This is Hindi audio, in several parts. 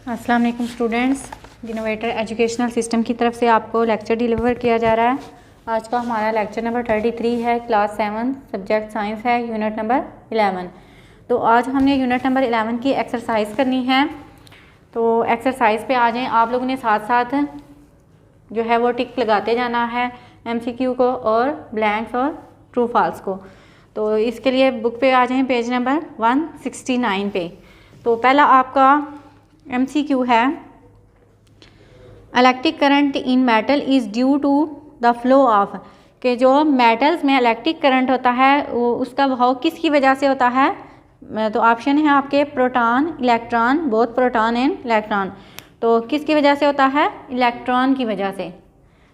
अस्सलाम वालेकुम स्टूडेंट्स, इनोवेटर एजुकेशनल सिस्टम की तरफ से आपको लेक्चर डिलीवर किया जा रहा है। आज का हमारा लेक्चर नंबर 33 है, क्लास 7, सब्जेक्ट साइंस है, यूनिट नंबर 11। तो आज हमने यूनिट नंबर 11 की एक्सरसाइज करनी है। तो एक्सरसाइज पे आ जाएं। आप लोगों ने साथ साथ जो है वो टिक लगाते जाना है MCQ को और ब्लैंक्स और ट्रू फॉल्स को। तो इसके लिए बुक पे आ जाएं, पेज नंबर 169 पे। तो पहला आपका MCQ है, electric current in metal is due to the flow of, कि जो मेटल्स में इलेक्ट्रिक करंट होता है वो उसका बहाव किसकी वजह से होता है। तो ऑप्शन है आपके proton, electron, both proton and electron. तो किसकी वजह से होता है? इलेक्ट्रॉन की वजह से।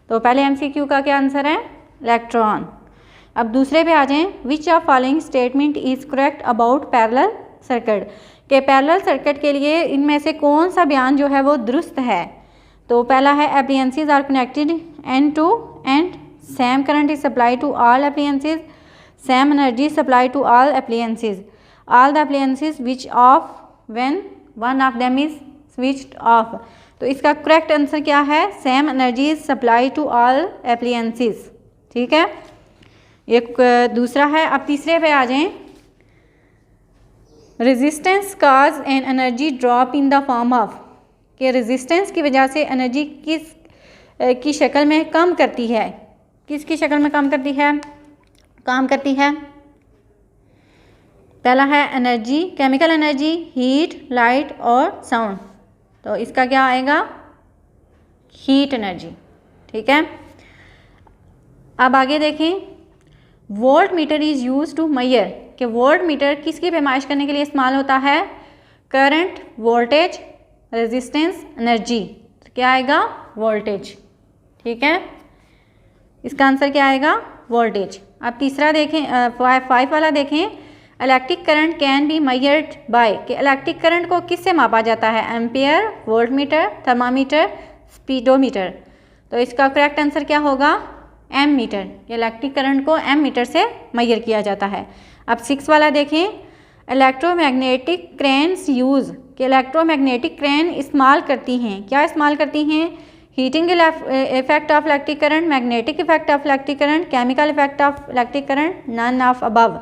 तो पहले MCQ का क्या आंसर है? इलेक्ट्रॉन। अब दूसरे पे आ जाएं, which of following statement is correct about parallel circuit, के पैरेलल सर्किट के लिए इनमें से कौन सा बयान जो है वो दुरुस्त है। तो पहला है, appliances are connected end to end same current is supply to all appliances, same energy supply to all appliances, all the appliances which off when one of them is switched off. तो इसका करेक्ट आंसर क्या है? Same energy is supply to all appliances. ठीक है, एक दूसरा है। अब तीसरे पे आ जाएं, resistance cause an energy drop in the form of, कि रेजिस्टेंस की वजह से एनर्जी किस की शक्ल में कम करती है, किसकी शक्ल में कम करती है, काम करती है। पहला है energy, chemical energy, heat, light और साउंड। तो इसका क्या आएगा? Heat energy. ठीक है, अब आगे देखें, voltmeter is use to measure, कि वोल्ट मीटर किसकी पैमाइश करने के लिए इस्तेमाल होता है? Current, voltage, resistance, energy. तो क्या आएगा? वोल्टेज। ठीक है, इसका आंसर क्या आएगा? वोल्टेज। अब तीसरा देखें, 5 वाला देखें, electric current can be measured by, कि इलेक्ट्रिक करंट को किससे मापा जाता है? Ampere, voltmeter, thermometer, speedometer. तो इसका करेक्ट आंसर क्या होगा? Ammeter. इलेक्ट्रिक करंट को एम मीटर से मेजर किया जाता है। अब 6 वाला देखें, इलेक्ट्रोमैग्नेटिक क्रेन्स यूज़, कि इलेक्ट्रोमैग्नेटिक क्रेन इस्तेमाल करती हैं, क्या इस्तेमाल करती हैं? Heating effect of electric current, magnetic effect of electric current, chemical effect of electric current, none of above.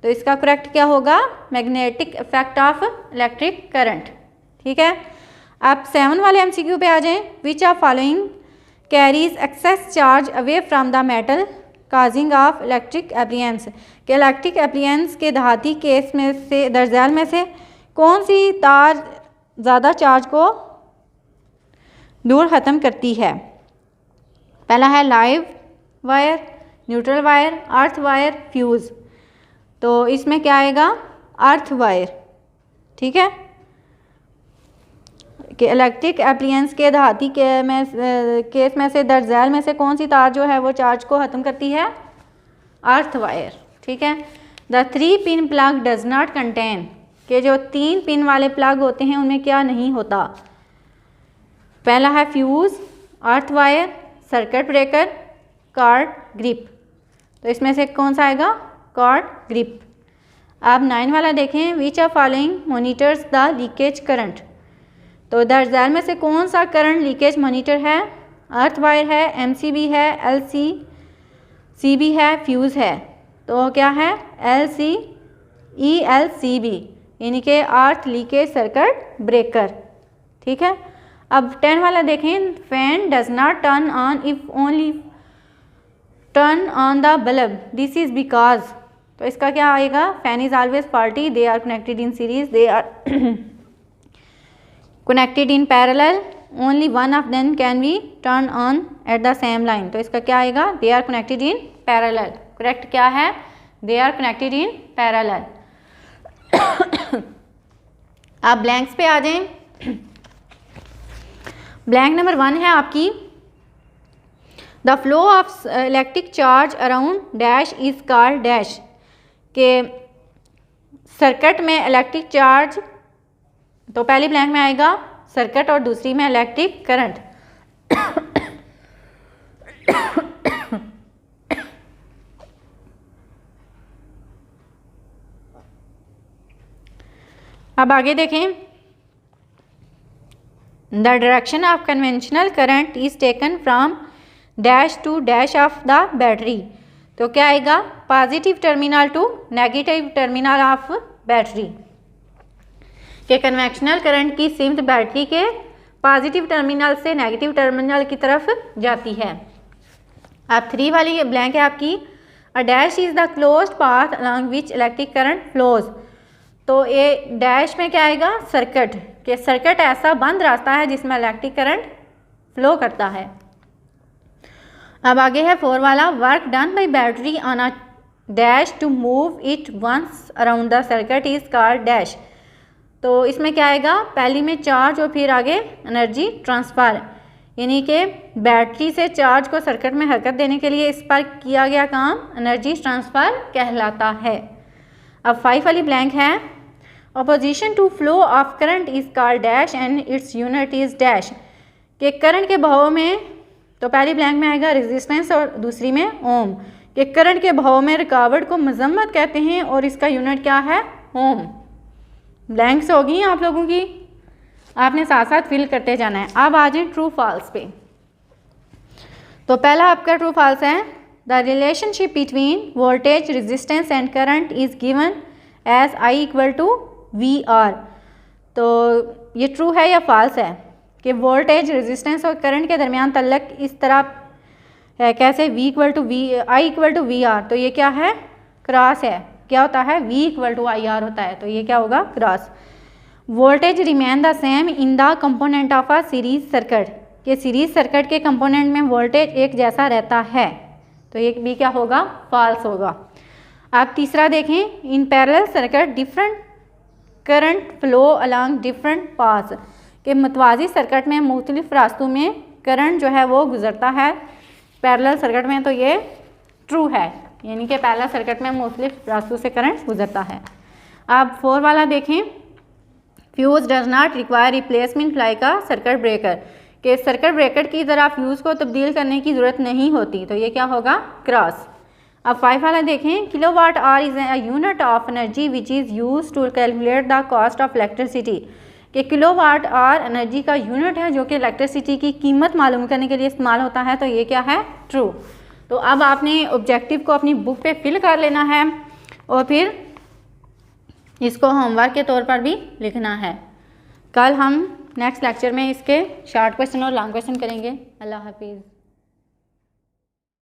तो इसका करेक्ट क्या होगा? Magnetic effect of electric current. ठीक है, आप 7 वाले MCQ पे आ जाएं, which of following carries excess charge away from the metal causing of electric appliance, के इलेक्ट्रिक एप्लियंस के धाती केस में से दरअसल में से कौन सी तार ज़्यादा चार्ज को दूर ख़त्म करती है। पहला है live wire, neutral wire, earth wire, fuse. तो इसमें क्या आएगा? Earth wire. ठीक है, कि इलेक्ट्रिक एप्लियंस के धाती के केस में से दरअसल में से कौन सी तार जो है वो चार्ज को ख़त्म करती है? Earth wire. ठीक है, the 3 pin plug does not contain, के जो 3 पिन वाले प्लग होते हैं उनमें क्या नहीं होता? पहला है fuse, earth wire, circuit breaker, card grip. तो इसमें से कौन सा आएगा? Card grip. अब 9 वाला देखें, विच of following monitors the leakage current. तो दरअसल में से कौन सा करंट लीकेज मॉनिटर है? अर्थ वायर है, MCB है, LCB है, फ्यूज़ है। तो क्या है? ELCB, यानी कि अर्थ लीकेज सर्किट ब्रेकर। ठीक है, अब 10 वाला देखें, fan does not turn on if only turn on the bulb, this is because. तो इसका क्या आएगा? Fan is always faulty, they are connected in series, they are connected in parallel, only one of them can be turned on at the same line। तो इसका क्या आएगा? they are connected in parallel। Correct क्या है? they are connected in parallel। आप ब्लैंक्स पे आ जाएं। ब्लैंक नंबर 1 है आपकी, the flow of electric charge around dash is called dash, के सर्किट में इलेक्ट्रिक चार्ज, तो पहली ब्लैंक में आएगा सर्किट और दूसरी में इलेक्ट्रिक करंट। अब आगे देखें, the direction of conventional current is taken from dash to dash of the battery. तो क्या आएगा, positive terminal to negative terminal of battery, के कन्वेंशनल करंट की सिमत बैटरी के पॉजिटिव टर्मिनल से नेगेटिव टर्मिनल की तरफ जाती है। अब 3 वाली ब्लैंक है आपकी, a dash is the closed path along which electric current flows. तो ये डैश में क्या आएगा, सर्किट, के सर्किट ऐसा बंद रास्ता है जिसमें इलेक्ट्रिक करंट फ्लो करता है। अब आगे है 4 वाला, work done by battery on a dash to move it once around the circuit is called dash. तो इसमें क्या आएगा, पहली में चार्ज और फिर आगे एनर्जी ट्रांसफ़र, यानी कि बैटरी से चार्ज को सर्किट में हरकत देने के लिए इस पर किया गया काम एनर्जी ट्रांसफ़र कहलाता है। अब 5 वाली ब्लैंक है, opposition to flow of current is called dash and its unit is dash. के करंट के बहाव में, तो पहली ब्लैंक में आएगा रेजिस्टेंस और दूसरी में ओम। के करंट के बहाव में रुकावट को मजम्मत कहते हैं और इसका यूनिट क्या है, ओम। ब्लैंक्स होगी आप लोगों की, आपने साथ साथ फिल करते जाना है। अब आ जाए ट्रू फॉल्स पे। तो पहला आपका ट्रू फॉल्स है, the relationship between voltage resistance and current is given as I equal to VR। तो ये ट्रू है या फॉल्स है कि वोल्टेज रेजिस्टेंस और करंट के दरमियान तल्लक इस तरह है, कैसे, I इक्वल टू VR। तो ये क्या है, क्रॉस है, क्या होता है, V इक्वल टू IR होता है, तो ये क्या होगा, cross. Voltage remain the same in the component of a series circuit, के सीरीज सर्किट के कंपोनेंट में वोल्टेज एक जैसा रहता है, तो ये भी क्या होगा, फॉल्स होगा। आप तीसरा देखें, in parallel circuit different current flow along different paths, के मुतवाज़ी सर्किट में मुख्तलिफ रास्तों में करंट जो है वो गुजरता है पैरेलल सर्किट में, तो ये ट्रू है, यानी कि पैरेलल सर्किट में मुख्तलिफ रास्तों से करंट गुजरता है। आप 4 वाला देखें, fuse does not require replacement like a circuit breaker, के सर्किट ब्रेकर की तरह फ्यूज़ को तब्दील करने की ज़रूरत नहीं होती, तो ये क्या होगा, क्रॉस। अब 5 वाला देखें, kilowatt hour is a unit of energy which is use to calculate the cost of electricity, कि किलोवाट आवर एनर्जी का यूनिट है जो कि इलेक्ट्रिसिटी की कीमत मालूम करने के लिए इस्तेमाल होता है, तो ये क्या है, ट्रू। तो अब आपने ऑब्जेक्टिव को अपनी बुक पे फिल कर लेना है और फिर इसको होमवर्क के तौर पर भी लिखना है। कल हम नेक्स्ट लेक्चर में इसके शॉर्ट क्वेश्चन और लॉन्ग क्वेश्चन करेंगे। अल्लाह हाफिज़।